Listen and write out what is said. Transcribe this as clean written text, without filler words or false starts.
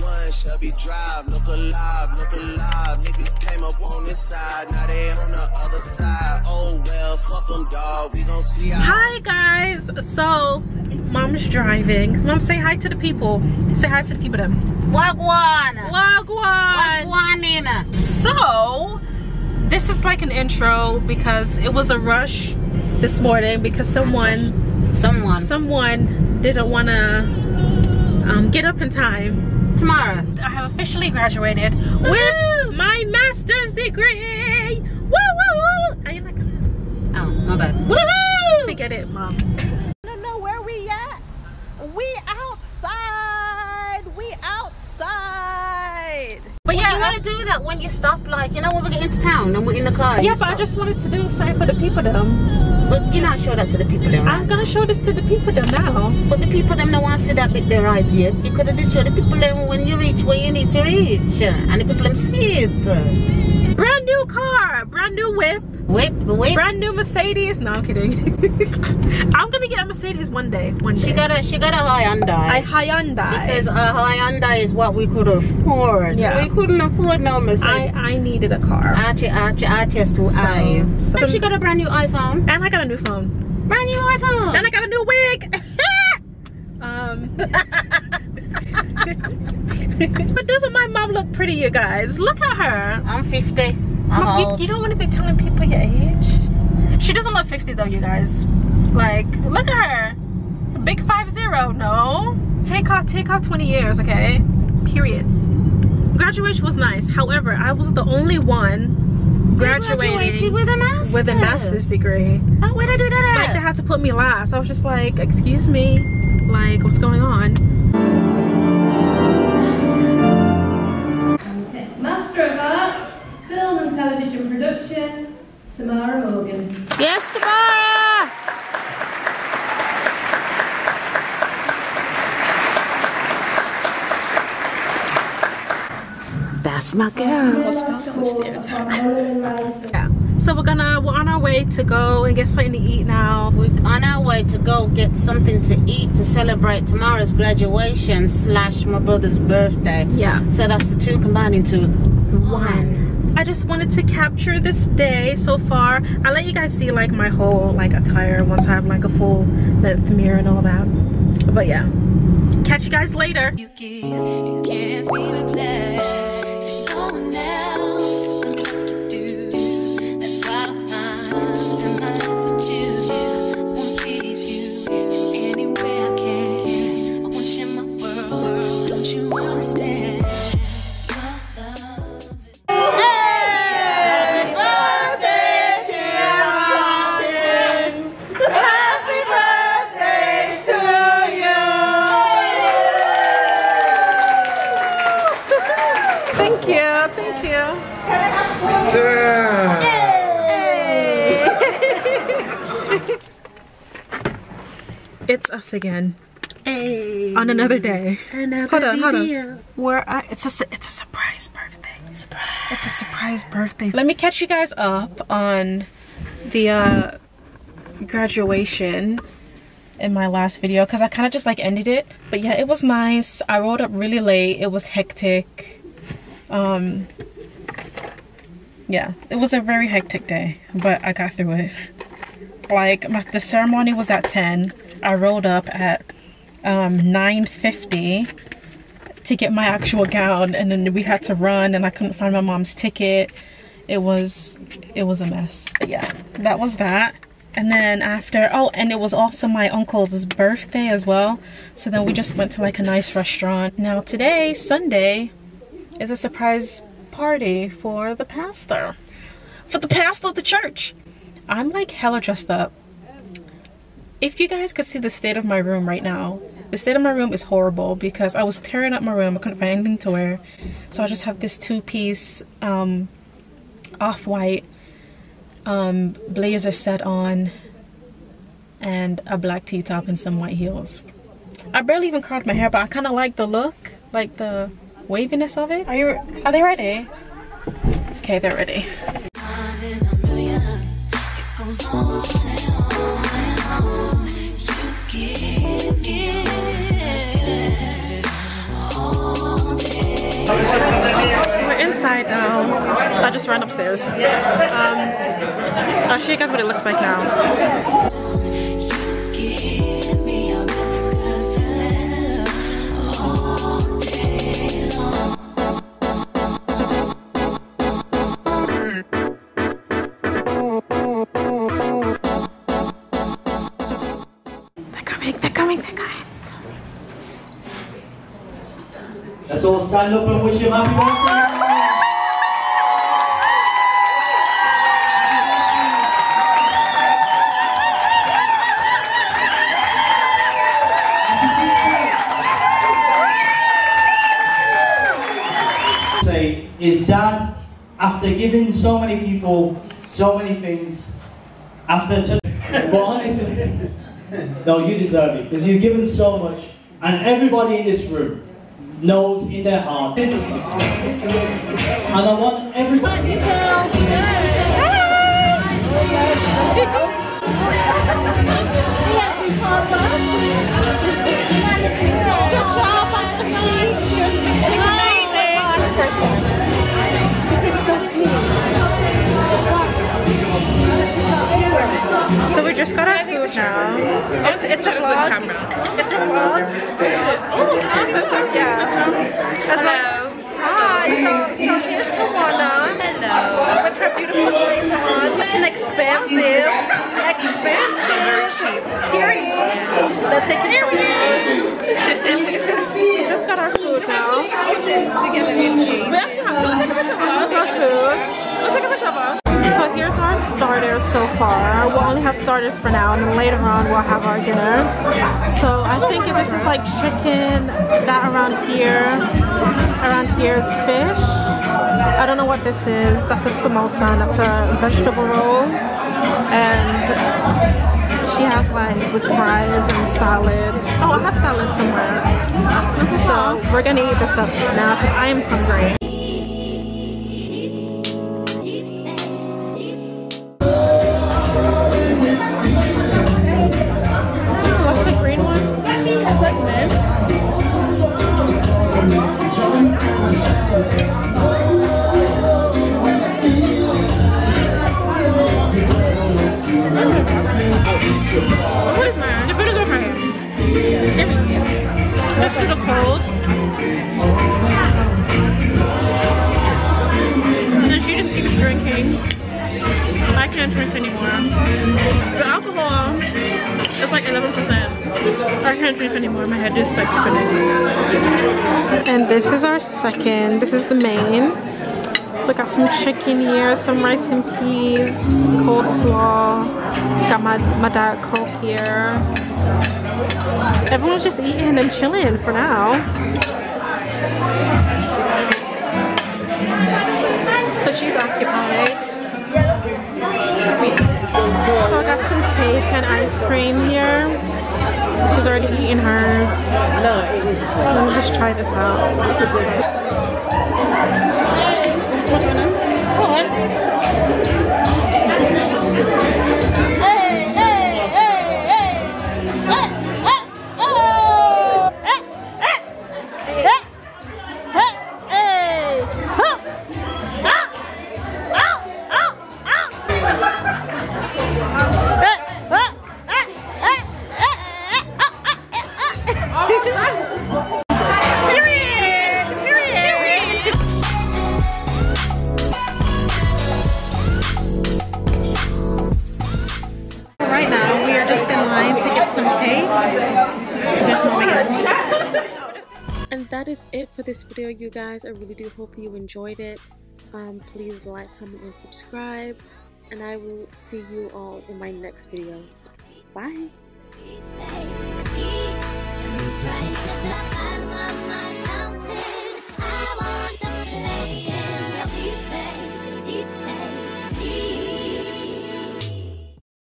one, Shelby Drive, look alive, niggas came up on this side, now they on the other side, oh well, fuck them dog, we gon' see how. Hi guys, so mom's driving. Mom, say hi to the people. Say hi to the people then. Wagwan. Wagwan. What's Nina? So this is like an intro because it was a rush this morning because someone didn't want to get up in time. Tomorrow. I have officially graduated with my master's degree. Woo woo woo. Are you like? Oh, my bad. Woohoo! Forget it, Mom. I don't know where we at. We outside. We outside. But yeah, you gotta do that when you stop, like, you know, when we get into town and we're in the car. Yeah, but I just wanted to do something for the people them. But you're not show that to the people them, right? I'm gonna show this to the people them now. But the people them don't want to see that bit there right yet. You could have just showed the people them when you reach where you need to reach. And the people them see it. Brand new car, brand new whip. The whip? Brand new Mercedes. No, I'm kidding. I'm gonna get a Mercedes one day. She got a Hyundai. A Hyundai. Because a Hyundai is what we could afford. Yeah. We couldn't afford no Mercedes. I needed a car. So she got a brand new iPhone. And I got a new phone. Brand new iPhone. And I got a new wig. But doesn't my mom look pretty, you guys? Look at her. I'm 50. Mom, you don't want to be telling people your age. She doesn't look 50 though, you guys. Like, look at her. Big 50. No. Take off 20 years, okay? Period. Graduation was nice. However, I was the only one graduating with a master's. With a master's degree. Oh, where did I do that? Like, they had to put me last. I was just like, excuse me, like, what's going on? Okay. Master of Arts, Film and Television Production, Tamara Morgan. Yes, Tamara! That's my girl. Yeah. So we're on our way to go and get something to eat now. We're on our way to go get something to eat to celebrate tomorrow's graduation / my brother's birthday. Yeah. So that's the two combined into one. I just wanted to capture this day so far. I'll let you guys see like my whole like attire once I have like a full length mirror and all that. But yeah. Catch you guys later. You can't be replaced. So no one else knows what to do. That's why I spend my life with you. I wanna please you any way I can. I wanna share my world. Don't you understand? Thank you. It's us again. Hey. On another day. Hold on. It's a surprise birthday. It's a surprise birthday. Let me catch you guys up on the graduation in my last video because I kind of just like ended it. But yeah, it was nice. I rolled up really late. It was hectic. Yeah, it was a very hectic day, but I got through it. Like, the ceremony was at 10. I rolled up at 9:50 to get my actual gown, and then we had to run, and I couldn't find my mom's ticket. It was a mess. But yeah, that was that. And then after, oh, and it was also my uncle's birthday as well. So then we just went to like a nice restaurant. Now today, Sunday, is a surprise party for the pastor. For the pastor of the church. I'm like hella dressed up. If you guys could see the state of my room right now, the state of my room is horrible because I was tearing up my room. I couldn't find anything to wear. So I just have this two-piece off-white blazer set on and a black t-top and some white heels. I barely even curled my hair, but I kind of like the look, like the waviness of it. Are they ready? Okay, they're ready. You give all day. We're inside now. I just ran upstairs. I'll show you guys what it looks like now. Give me a really good feeling all day long. They're coming. Let's all stand up and wish him happy birthday. Say, is Dad, after giving so many people so many things, but honestly, no, you deserve it because you've given so much, and everybody in this room knows in their heart this, and I want everybody. So we just got our food now. It's a vlog. It's a vlog. Oh, yeah. Hello. Hi. So here's Shawana. Hello. With her beautiful lace on. Looking expensive. So very cheap. Period. Let's take care of it. We just got our food now. Together with me. Let's take a picture of us. Our food. Let's take a picture of us. So here's our starters so far. We'll only have starters for now, and then later on we'll have our dinner. So I think this is like chicken. That around here is fish. I don't know what this is. That's a samosa, and that's a vegetable roll. And she has like with fries and salad. Oh, I have salad somewhere. So we're gonna eat this up now because I am hungry. What is mine? The food is over here. Give me. Let's do the cold. And then she just keeps drinking. I can't drink anymore. The alcohol is like 11%. I can't drink anymore. My head is like spinning. And this is our second. This is the main. So I got some chicken here, some rice and peas, cold slaw. Got my Diet Coke here. Everyone's just eating and chilling for now. So she's occupied. So I got some cake and ice cream here. She's already eaten hers. Let me just try this out. What's going on? What? Right now, we are just in line to get some cake. And that is it for this video, you guys. I really do hope you enjoyed it. Please like, comment, and subscribe. And I will see you all in my next video. Bye.